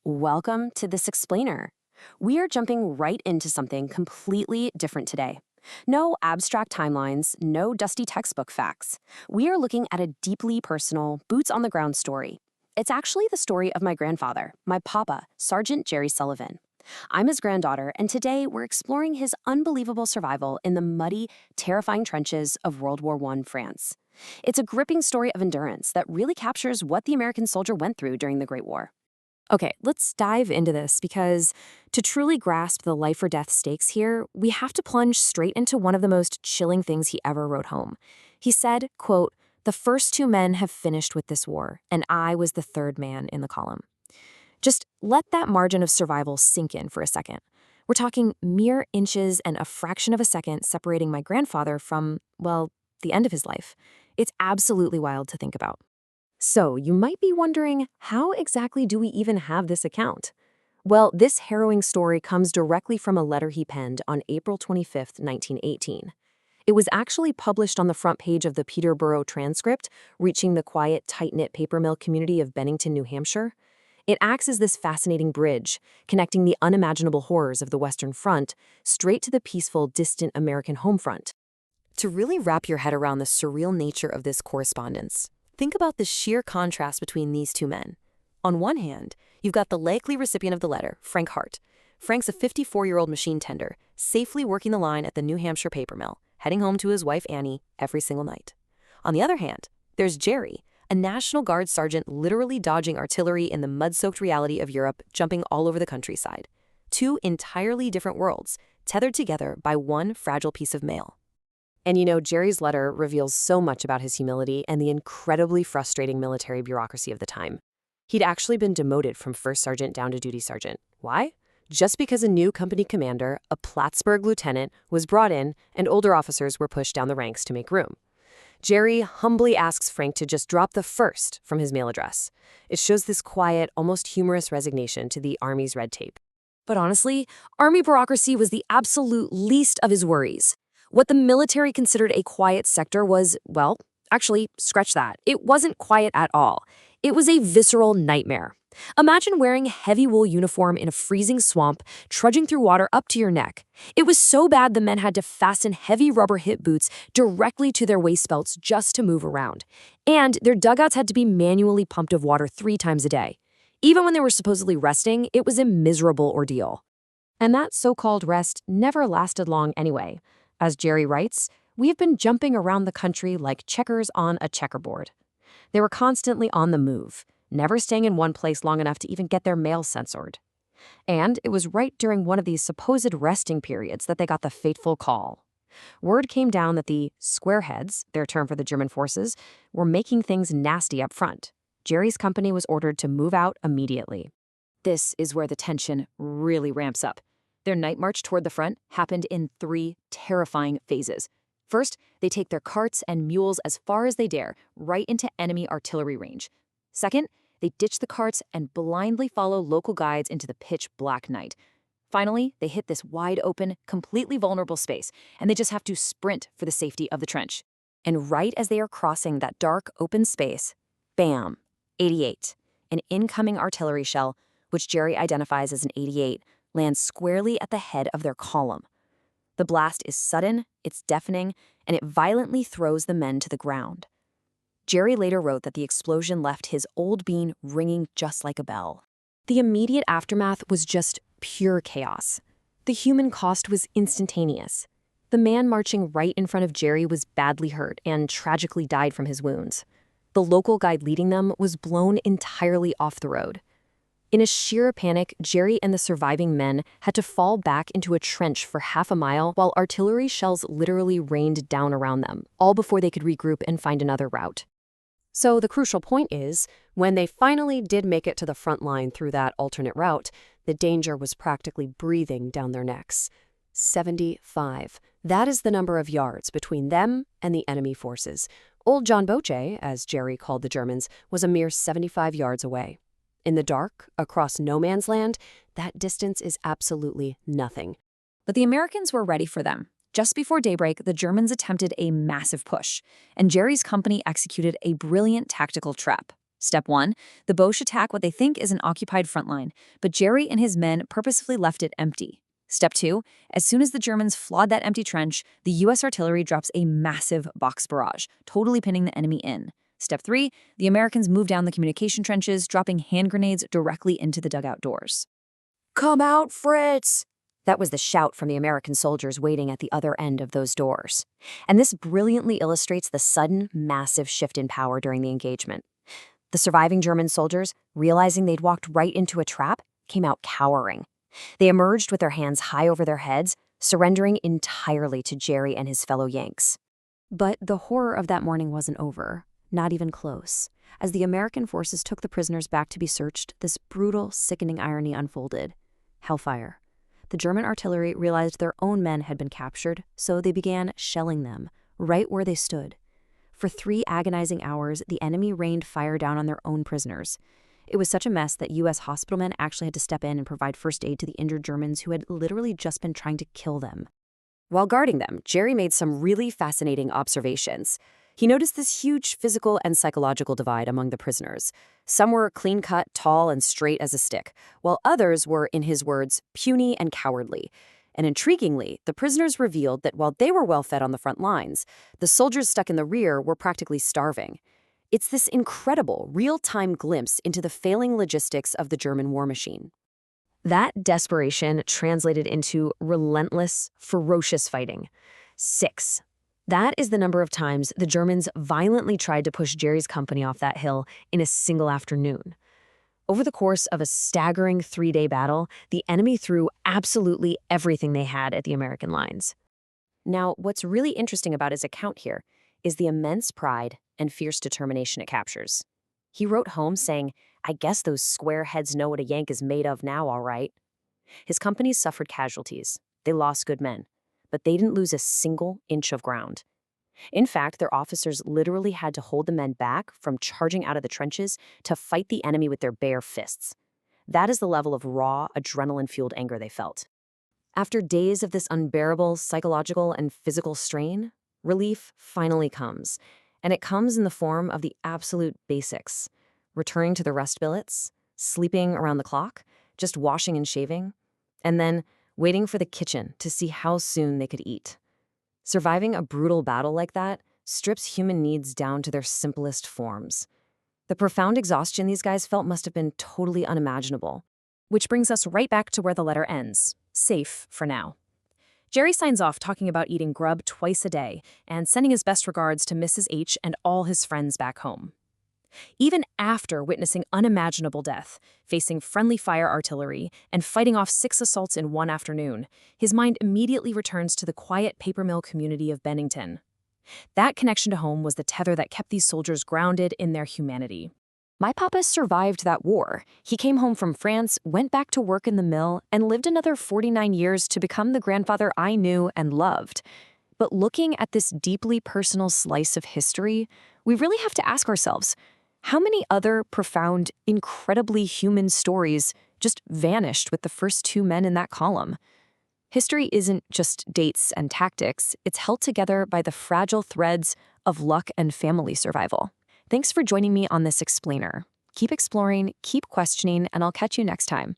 Welcome to This Explainer. We are jumping right into something completely different today. No abstract timelines, no dusty textbook facts. We are looking at a deeply personal, boots-on-the-ground story. It's actually the story of my grandfather, my papa, Sergeant Jerry Sullivan. I'm his granddaughter, and today we're exploring his unbelievable survival in the muddy, terrifying trenches of World War I France. It's a gripping story of endurance that really captures what the American soldier went through during the Great War. Okay, let's dive into this because to truly grasp the life or death stakes here, we have to plunge straight into one of the most chilling things he ever wrote home. He said, quote, "The first two men have finished with this war, and I was the third man in the column." Just let that margin of survival sink in for a second. We're talking mere inches and a fraction of a second separating my grandfather from, well, the end of his life. It's absolutely wild to think about. So, you might be wondering, how exactly do we even have this account? Well, this harrowing story comes directly from a letter he penned on April 25, 1918. It was actually published on the front page of the Peterborough Transcript, reaching the quiet, tight-knit paper mill community of Bennington, New Hampshire. It acts as this fascinating bridge, connecting the unimaginable horrors of the Western Front straight to the peaceful, distant American home front. To really wrap your head around the surreal nature of this correspondence, think about the sheer contrast between these two men. On one hand, you've got the likely recipient of the letter, Frank Hart. Frank's a 54-year-old machine tender, safely working the line at the New Hampshire paper mill, heading home to his wife Annie every single night. On the other hand, there's Jerry, a National Guard sergeant literally dodging artillery in the mud-soaked reality of Europe, jumping all over the countryside. Two entirely different worlds, tethered together by one fragile piece of mail. And Jerry's letter reveals so much about his humility and the incredibly frustrating military bureaucracy of the time. He'd actually been demoted from first sergeant down to duty sergeant. Why? Just because a new company commander, a Plattsburgh lieutenant, was brought in and older officers were pushed down the ranks to make room. Jerry humbly asks Frank to just drop the first from his mail address. It shows this quiet, almost humorous resignation to the Army's red tape. But honestly, Army bureaucracy was the absolute least of his worries. What the military considered a quiet sector was, well, actually, scratch that. It wasn't quiet at all. It was a visceral nightmare. Imagine wearing a heavy wool uniform in a freezing swamp, trudging through water up to your neck. It was so bad the men had to fasten heavy rubber hip boots directly to their waist belts just to move around. And their dugouts had to be manually pumped of water 3 times a day. Even when they were supposedly resting, it was a miserable ordeal. And that so-called rest never lasted long anyway. As Jerry writes, "We have been jumping around the country like checkers on a checkerboard." They were constantly on the move, never staying in one place long enough to even get their mail censored. And it was right during one of these supposed resting periods that they got the fateful call. Word came down that the squareheads, their term for the German forces, were making things nasty up front. Jerry's company was ordered to move out immediately. This is where the tension really ramps up. Their night march toward the front happened in 3 terrifying phases. First, they take their carts and mules as far as they dare, right into enemy artillery range. Second, they ditch the carts and blindly follow local guides into the pitch-black night. Finally, they hit this wide-open, completely vulnerable space, and they just have to sprint for the safety of the trench. And right as they are crossing that dark, open space, bam, 88, an incoming artillery shell, which Jerry identifies as an 88, lands squarely at the head of their column. The blast is sudden, it's deafening, and it violently throws the men to the ground. Jerry later wrote that the explosion left his old bean ringing just like a bell. The immediate aftermath was just pure chaos. The human cost was instantaneous. The man marching right in front of Jerry was badly hurt and tragically died from his wounds. The local guide leading them was blown entirely off the road. In a sheer panic, Jerry and the surviving men had to fall back into a trench for half a mile while artillery shells literally rained down around them, all before they could regroup and find another route. So the crucial point is, when they finally did make it to the front line through that alternate route, the danger was practically breathing down their necks. 75. That is the number of yards between them and the enemy forces. Old John Boche, as Jerry called the Germans, was a mere 75 yards away. In the dark, across no man's land, that distance is absolutely nothing. But the Americans were ready for them. Just before daybreak, the Germans attempted a massive push, and Jerry's company executed a brilliant tactical trap. Step 1. The Boche attack what they think is an occupied front line, but Jerry and his men purposefully left it empty. Step 2. As soon as the Germans flawed that empty trench, the U.S. artillery drops a massive box barrage, totally pinning the enemy in. Step 3. The Americans move down the communication trenches, dropping hand grenades directly into the dugout doors. "Come out, Fritz!" That was the shout from the American soldiers waiting at the other end of those doors. And this brilliantly illustrates the sudden, massive shift in power during the engagement. The surviving German soldiers, realizing they'd walked right into a trap, came out cowering. They emerged with their hands high over their heads, surrendering entirely to Jerry and his fellow Yanks. But the horror of that morning wasn't over, not even close. As the American forces took the prisoners back to be searched, this brutal, sickening irony unfolded. Hellfire. The German artillery realized their own men had been captured, so they began shelling them, right where they stood. For 3 agonizing hours, the enemy rained fire down on their own prisoners. It was such a mess that U.S. hospital men actually had to step in and provide first aid to the injured Germans who had literally just been trying to kill them. While guarding them, Jerry made some really fascinating observations. He noticed this huge physical and psychological divide among the prisoners. Some were clean-cut, tall, and straight as a stick, while others were, in his words, puny and cowardly. And intriguingly, the prisoners revealed that while they were well-fed on the front lines, the soldiers stuck in the rear were practically starving. It's this incredible, real-time glimpse into the failing logistics of the German war machine. That desperation translated into relentless, ferocious fighting. 6. That is the number of times the Germans violently tried to push Jerry's company off that hill in a single afternoon. Over the course of a staggering 3-day battle, the enemy threw absolutely everything they had at the American lines. Now, what's really interesting about his account here is the immense pride and fierce determination it captures. He wrote home saying, "I guess those square heads know what a Yank is made of now, all right." His companies suffered casualties. They lost good men, but they didn't lose a single inch of ground. In fact, their officers literally had to hold the men back from charging out of the trenches to fight the enemy with their bare fists. That is the level of raw, adrenaline-fueled anger they felt. After days of this unbearable psychological and physical strain, relief finally comes, and it comes in the form of the absolute basics: returning to the rest billets, sleeping around the clock, just washing and shaving, and then waiting for the kitchen to see how soon they could eat. Surviving a brutal battle like that strips human needs down to their simplest forms. The profound exhaustion these guys felt must have been totally unimaginable. Which brings us right back to where the letter ends. Safe for now. Jerry signs off talking about eating grub twice a day and sending his best regards to Mrs. H and all his friends back home. Even after witnessing unimaginable death, facing friendly fire artillery, and fighting off 6 assaults in one afternoon, his mind immediately returns to the quiet paper mill community of Bennington. That connection to home was the tether that kept these soldiers grounded in their humanity. "My papa survived that war. He came home from France, went back to work in the mill, and lived another 49 years to become the grandfather I knew and loved." But looking at this deeply personal slice of history, we really have to ask ourselves, how many other profound, incredibly human stories just vanished with the first 2 men in that column? History isn't just dates and tactics, it's held together by the fragile threads of luck and family survival. Thanks for joining me on this explainer. Keep exploring, keep questioning, and I'll catch you next time.